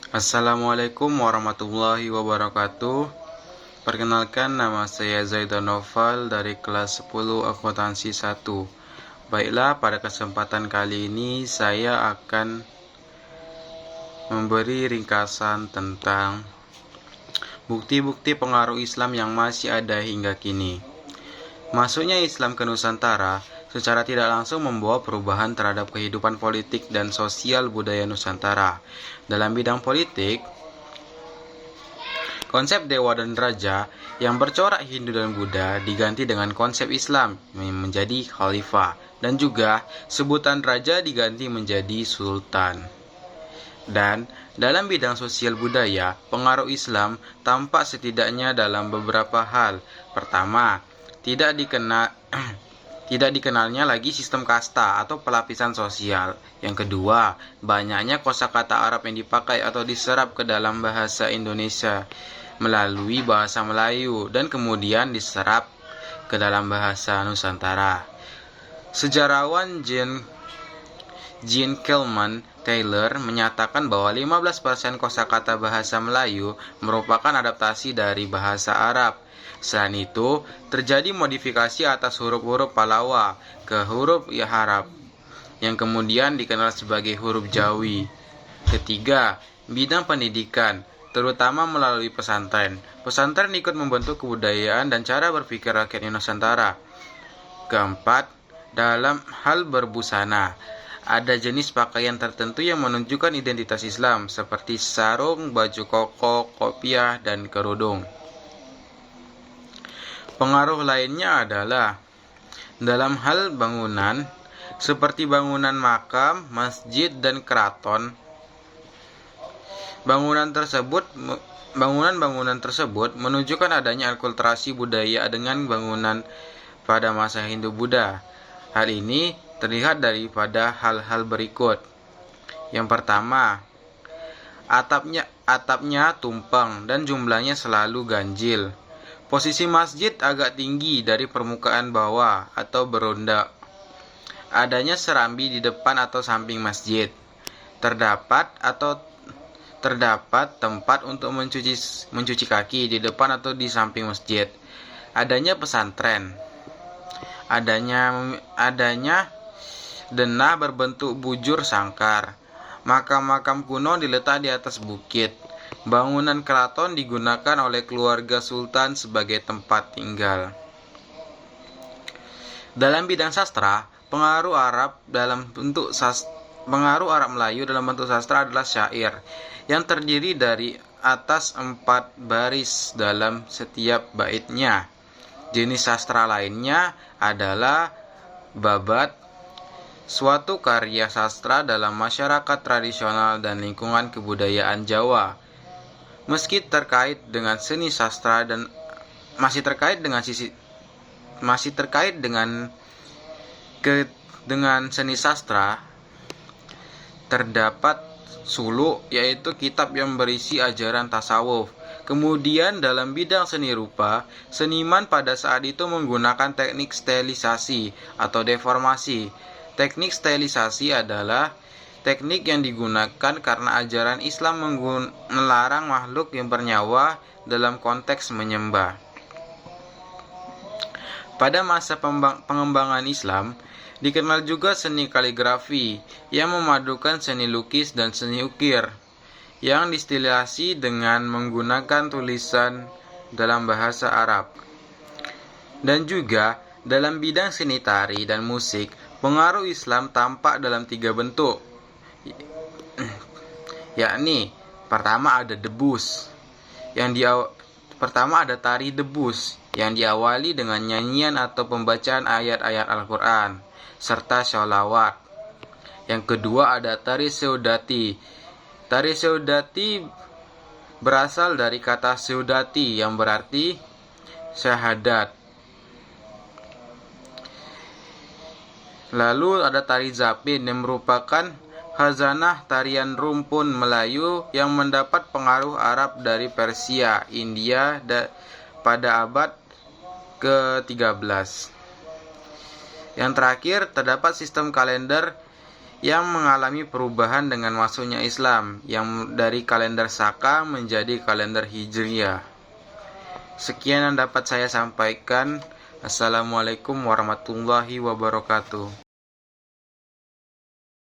Assalamualaikum warahmatullahi wabarakatuh. Perkenalkan, nama saya Zaidan Noval dari kelas 10 akuntansi 1. Baiklah, pada kesempatan kali ini saya akan memberi ringkasan tentang bukti-bukti pengaruh Islam yang masih ada hingga kini. Masuknya Islam ke Nusantara secara tidak langsung membawa perubahan terhadap kehidupan politik dan sosial budaya Nusantara. Dalam bidang politik, konsep dewa dan raja yang bercorak Hindu dan Buddha diganti dengan konsep Islam menjadi khalifah, dan juga sebutan raja diganti menjadi sultan. Dan dalam bidang sosial budaya, pengaruh Islam tampak setidaknya dalam beberapa hal. Pertama, tidak dikenalnya lagi sistem kasta atau pelapisan sosial. Yang kedua, banyaknya kosakata Arab yang dipakai atau diserap ke dalam bahasa Indonesia melalui bahasa Melayu dan kemudian diserap ke dalam bahasa Nusantara. Sejarawan Jean Kelman Taylor menyatakan bahwa 15% kosakata bahasa Melayu merupakan adaptasi dari bahasa Arab. Selain itu, terjadi modifikasi atas huruf-huruf Palawa ke huruf Arab, yang kemudian dikenal sebagai huruf Jawi. Ketiga, bidang pendidikan, terutama melalui pesantren. Pesantren ikut membentuk kebudayaan dan cara berpikir rakyat Nusantara. Keempat, dalam hal berbusana, ada jenis pakaian tertentu yang menunjukkan identitas Islam, seperti sarung, baju koko, kopiah, dan kerudung. Pengaruh lainnya adalah dalam hal bangunan, seperti bangunan makam, masjid, dan keraton. Bangunan tersebut menunjukkan adanya akulturasi budaya dengan bangunan pada masa Hindu-Buddha. Hal ini terlihat daripada hal-hal berikut. Yang pertama, atapnya tumpang dan jumlahnya selalu ganjil. Posisi masjid agak tinggi dari permukaan bawah atau beronda. Adanya serambi di depan atau samping masjid. Terdapat tempat untuk mencuci kaki di depan atau di samping masjid. Adanya pesantren. Adanya denah berbentuk bujur sangkar. Makam-makam kuno diletak di atas bukit. Bangunan keraton digunakan oleh keluarga sultan sebagai tempat tinggal. Dalam bidang sastra, pengaruh Arab Melayu dalam bentuk sastra adalah syair, yang terdiri dari atas 4 baris dalam setiap baitnya. Jenis sastra lainnya adalah babat, suatu karya sastra dalam masyarakat tradisional dan lingkungan kebudayaan Jawa. Meski terkait dengan seni sastra dan masih terkait dengan seni sastra, terdapat suluk, yaitu kitab yang berisi ajaran tasawuf. Kemudian dalam bidang seni rupa, seniman pada saat itu menggunakan teknik stilisasi atau deformasi. Teknik stilisasi adalah teknik yang digunakan karena ajaran Islam melarang makhluk yang bernyawa dalam konteks menyembah. Pada masa pengembangan Islam, dikenal juga seni kaligrafi yang memadukan seni lukis dan seni ukir, yang distilasi dengan menggunakan tulisan dalam bahasa Arab. Dan juga dalam bidang seni tari dan musik, pengaruh Islam tampak dalam 3 bentuk, yakni pertama ada tari debus yang diawali dengan nyanyian atau pembacaan ayat-ayat Al-Quran serta sholawat. Yang kedua ada tari seudati. Tari seudati berasal dari kata seudati yang berarti syahadat. Lalu ada tari zapin yang merupakan khazanah tarian rumpun Melayu yang mendapat pengaruh Arab dari Persia, India pada abad ke-13. Yang terakhir, terdapat sistem kalender yang mengalami perubahan dengan masuknya Islam yang dari kalender Saka menjadi kalender Hijriyah. Sekian yang dapat saya sampaikan. Assalamualaikum warahmatullahi wabarakatuh.